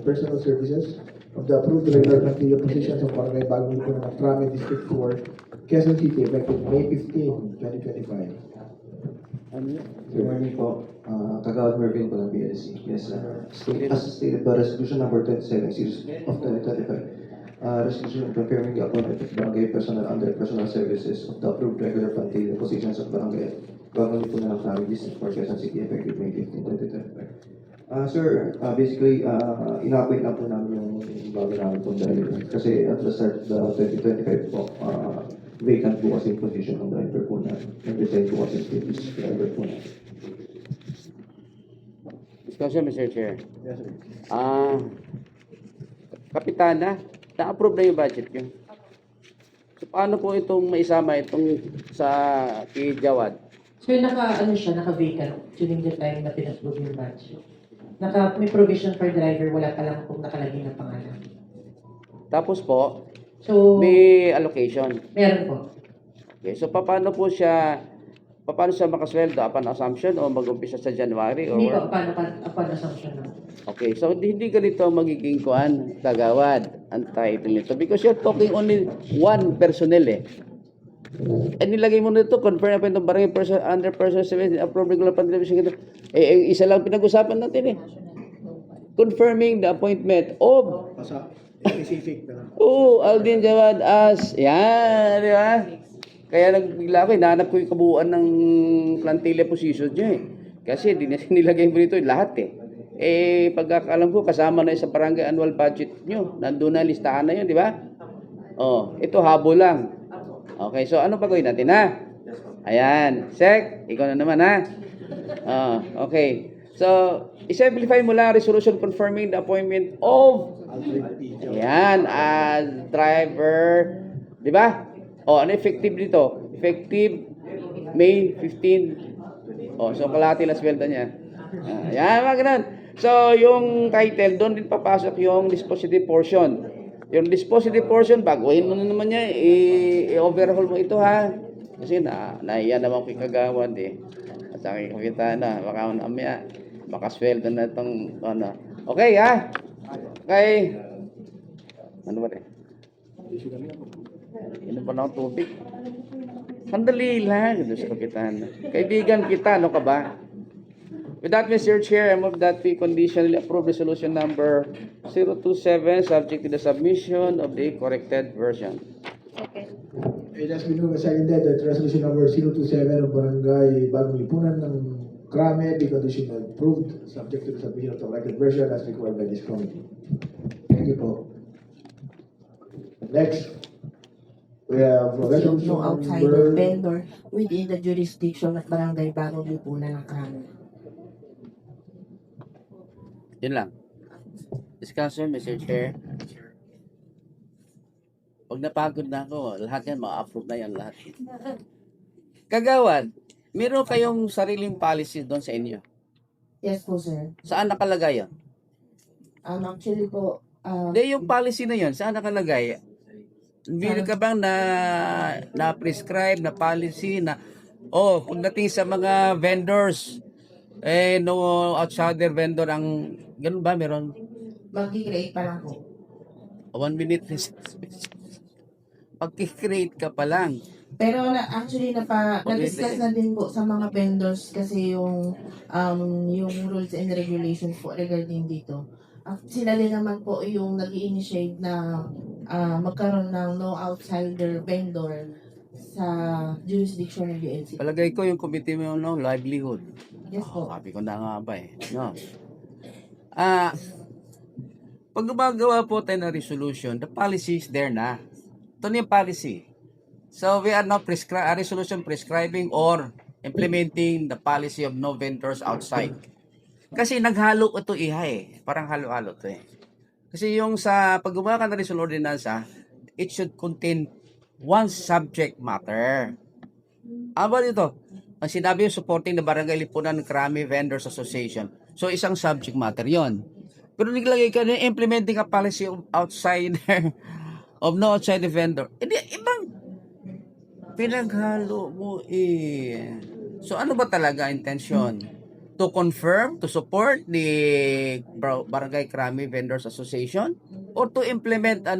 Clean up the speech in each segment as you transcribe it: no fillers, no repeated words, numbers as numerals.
personal services of the approved regular plantilla positions of Barangay Bagong Lipunan of Trame District 4, Quezon City, effective May 15, 2025. Good morning po. Kagawad Mervin po ng BLC. Yes, as stated by Resolution Number 27 Series of 2025, resolution confirming the appointment of barangay personnel under personal services of the approved regular plantilla positions of Barangay Bagong Lipunan ng Trame District 4, Quezon City, effective May 15, 2025. Sir, basically, ina-appoint na po namin yung bago namin pong driver. Kasi at the start of the 2025 po, vacant po kasi yung position ng driver po na nag-resign po kasi previous driver po na. Discussion, Mr. Chair. Yes, sir. Kapitana, na-approve na yung budget nyo. So, paano po itong maisama itong sa kay Jawad? So naka-vacant during the time na pinag-approve yung budget. May provision for driver, wala pa lang kung nakalagay na pangalan. Tapos po, So, may allocation. meron po. Okay, so paano siya makasweldo? Upon assumption o mag-umpisa sa January? Or Hindi po, upon assumption lang. Okay, so hindi ganito magiging kuan, kagawad, ang title nito. Because you're talking only one personnel eh. Nilagay mo nito, confirm na itong barangay person, under person 7, approved regular pandemic. Isa lang pinag-usapan natin eh. Confirming the appointment of Specific na. Aldin Jawad as, yan, di ba? Kaya nagbigla ako, hinahanap ko yung kabuuan ng plantilla position nyo eh. Kasi di na nilagay mo nito lahat eh. Pagkakalam ko, kasama na sa barangay annual budget nyo. Nandun na, listahan na yun, di ba? Ito habo lang. Okay, so ano pa gawin natin ha? Ayan, Sek, ikaw na naman ha? Okay. So, i-simplify mo lang resolution confirming the appointment of ayan, as driver, di ba? Ano effective dito? Effective May 15. So kalahati lang sweldo niya. Ayan, mga ganun. So, yung title, doon din papasok yung dispositive portion. Yung dispositive portion, baguhin mo na naman niya, i-overhaul mo ito ha. Kasi naiya naman ko yung kagawad eh. At sa aking kapitana, baka mamaya, makasweldo na itong, ano. Okay ha? Okay. Ano ba rin? Inom pa na akong tubig. Sandali lang. Ito sa kapitana. Kaibigan kita, ano ka ba? With that, Mr. Chair, I move that we conditionally approve resolution number 027 subject to the submission of the corrected version. It has been moved and seconded that resolution number 027 of Barangay Bagong Lipunan ng Krame be conditionally approved, subject to the submission of the corrected version as required by this committee. Thank you po. Next, we have resolution No outsider number... vendor within the jurisdiction of Barangay Bagong Lipunan ng Krame. Yun lang. Discussion, Mr. Chair. Pag napagod na ako, lahat yan, ma-approve na yan lahat. Kagawad, meron kayong sariling policy doon sa inyo. Yes po, sir. Saan nakalagay yan? Actually po, Hindi, yung policy na yun, saan nakalagay? Meron ka bang na-prescribe na policy na, pagdating sa mga vendors, no outsider vendor ang, ganun ba, meron? mag-create pa lang po. 1 minute. Pag-create ka pa lang. Pero na-discuss na din po sa mga vendors kasi yung rules and regulations po regarding dito. Sila din naman po yung nag-initiate na magkaroon ng no outsider vendor sa jurisdiction ng BLC. Palagay ko yung committee mo yung livelihood. Yes po. Sabi ko na nga ba eh. No. Pag gumagawa po tayo ng resolution, the policy is there na. Ito na yung policy. So we are now resolution prescribing or implementing the policy of no vendors outside. Kasi naghalo ito iha eh. Parang halo-halo ito eh. Kasi yung sa pag gumawa ka ng resolution ordinansa, it should contain one subject matter. Aba dito, ang sinabi yung supporting the Barangay Lipunan Krame Vendors Association. So isang subject matter yon. Pero naglagay ka na implementing a policy of outsider of no outside vendor. Hindi, ibang pinaghalo mo eh. So ano ba talaga intention? to confirm, to support the Barangay Krami Vendors Association, or to implement a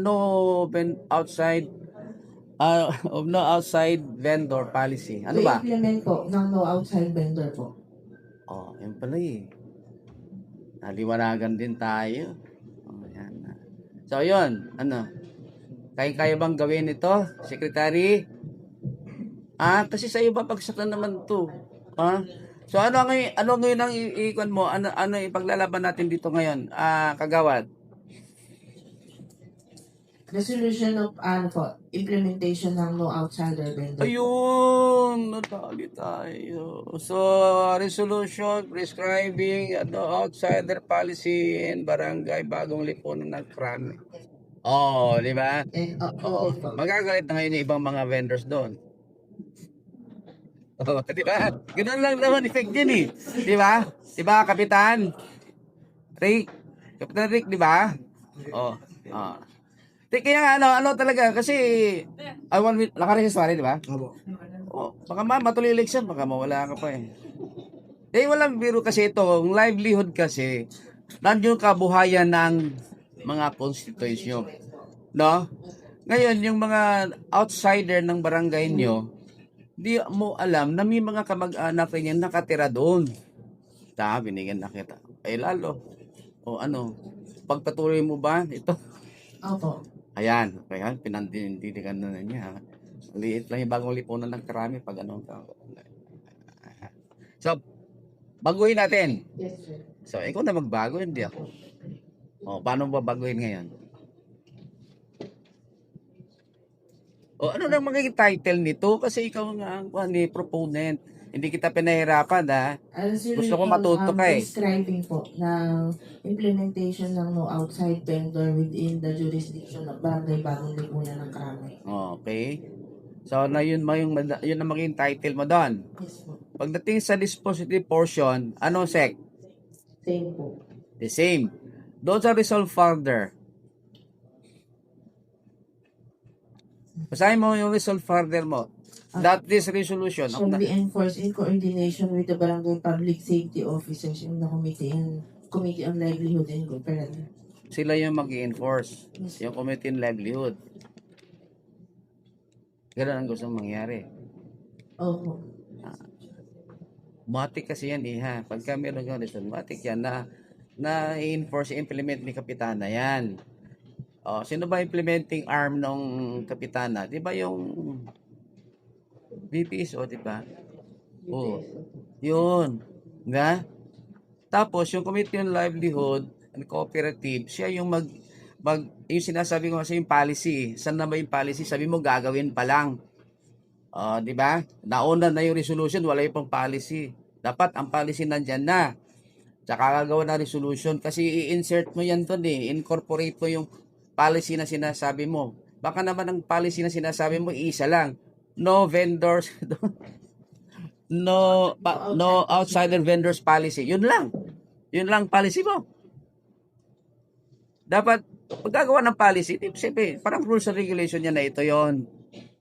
outside of no outside vendor policy. Ano ba? To-implement po ng no outside vendor po. Oh, yun pala eh. Naliwanagan din tayo. Oh, yan. So, yun. Ano? Kaya bang gawin ito, Secretary? Kasi sa iyo ba pagsaklan naman to? So, ano ngayon ang iikon mo? Ano ipaglalaban natin dito ngayon? Kagawad. Resolution of implementation ng no outsider vendor. Ayun, natali tayo. So, resolution prescribing outsider policy in barangay Bagong Lipunan ng Krami. Oh, di ba? And, Oo. okay po. Magagalit na ngayon yung ibang mga vendors doon. Oh, di ba? Ganun lang naman effect din eh. Di ba? Di ba, Kapitan? Rick? Kapitan Rick, di ba? Oh. Kaya ano talaga, kasi I want nakaregister di ba? Opo. Oh, baka matuloy election, baka mawala ka pa eh. Walang biro kasi ito, ang livelihood kasi, nandiyon kabuhayan ng mga constitution. No? Ngayon, yung mga outsider ng barangay nyo, di mo alam na may mga kamag-anak rin yan nakatira doon. Binigyan na kita. Lalo. Pagpatuloy mo ba ito? Opo. Ayan, pinandidigan na niya. Liit lang yung Bagong Lipunan ng Krami pag So, baguhin natin. Yes, sir. So, ikaw na magbago, hindi ako. Paano ba baguhin ngayon? Ano nang magiging title nito? Kasi ikaw nga ang proponent. Hindi kita pinahirapan, Gusto ko matuto ka eh. Prescribing po ng implementation ng no outside vendor within the jurisdiction ng Barangay Bagong Lipunan ng Krami. Okay. So, yun ang magiging title mo doon. Yes po. Pagdating sa dispositive portion, ano sec? Same po. The same. Doon sa resolve further. Basahin mo yung resolve further mo. That this resolution Shall be enforced in coordination with the Barangay Public Safety Officers in the Committee on Livelihood and Governance. sila yung mag-enforce. Yung Committee on Livelihood. Ganun ang gusto mangyari. Opo. Matik kasi yan ha. Pagka meron yung resolution, matik yan na i-enforce, implement ni Kapitana yan. Sino ba implementing arm ng Kapitana? Di ba yung BPSO, di ba? Yun. Nga? Tapos, yung Committee on Livelihood and Cooperative, siya yung yung sinasabi ko kasi yung policy. Saan na ba yung policy? Sabi mo, gagawin pa lang. Di ba? Nauna na yung resolution, wala yung pang policy. Dapat ang policy nandyan na. Tsaka gagawa na resolution kasi i-insert mo yan doon incorporate mo yung policy na sinasabi mo. Baka naman ang policy na sinasabi mo, isa lang. No vendors, no outsider vendors policy. Yun lang. Yun lang policy mo. Dapat, pag gagawa ng policy, siyempre, parang rules and regulation niya na ito yon.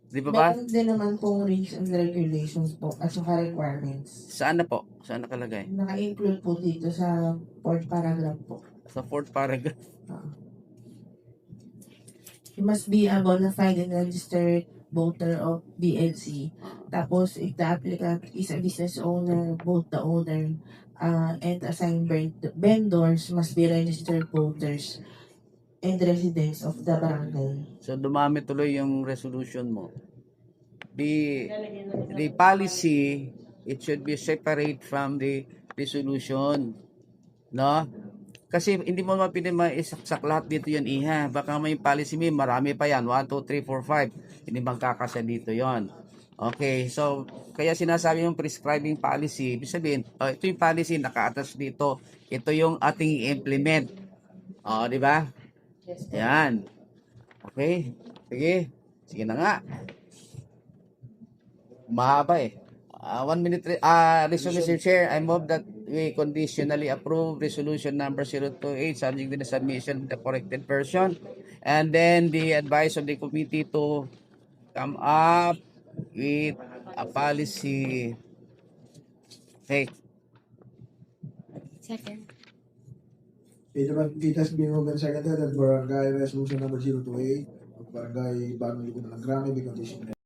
Di ba ba? Meron din naman pong rules and regulations po at saka requirements. Saan na po? Saan nakalagay? Naka-include po dito sa 4th paragraph po. Sa 4th paragraph. You must be a bona fide and registered voter of BLC. Tapos, if the applicant is a business owner, both the owner and assigned vendors must be registered voters and residents of the barangay. So, dumami tuloy yung resolution mo. The policy, it should be separate from the resolution. No? Kasi hindi mo mapili maisaksak lahat dito yan, iha. Baka may policy mo, marami pa yan. 1, 2, 3, 4, 5. Hindi magkakasya dito yon. Okay, so, kaya sinasabi yung prescribing policy, ibig sabihin, ito yung policy, naka-attach dito. Ito yung ating i-implement. Di ba? Yan. Okay. Sige. Sige na nga. Mahaba 1 minute. Resolution Chair, I move that we conditionally approve resolution number 028 subject to the submission of the corrected version. And then the advice of the committee to come up with a policy. Okay. Second. It has been moved and seconded that barangay resolution number 028 of barangay Bagong Lipunan ng Grame be conditioned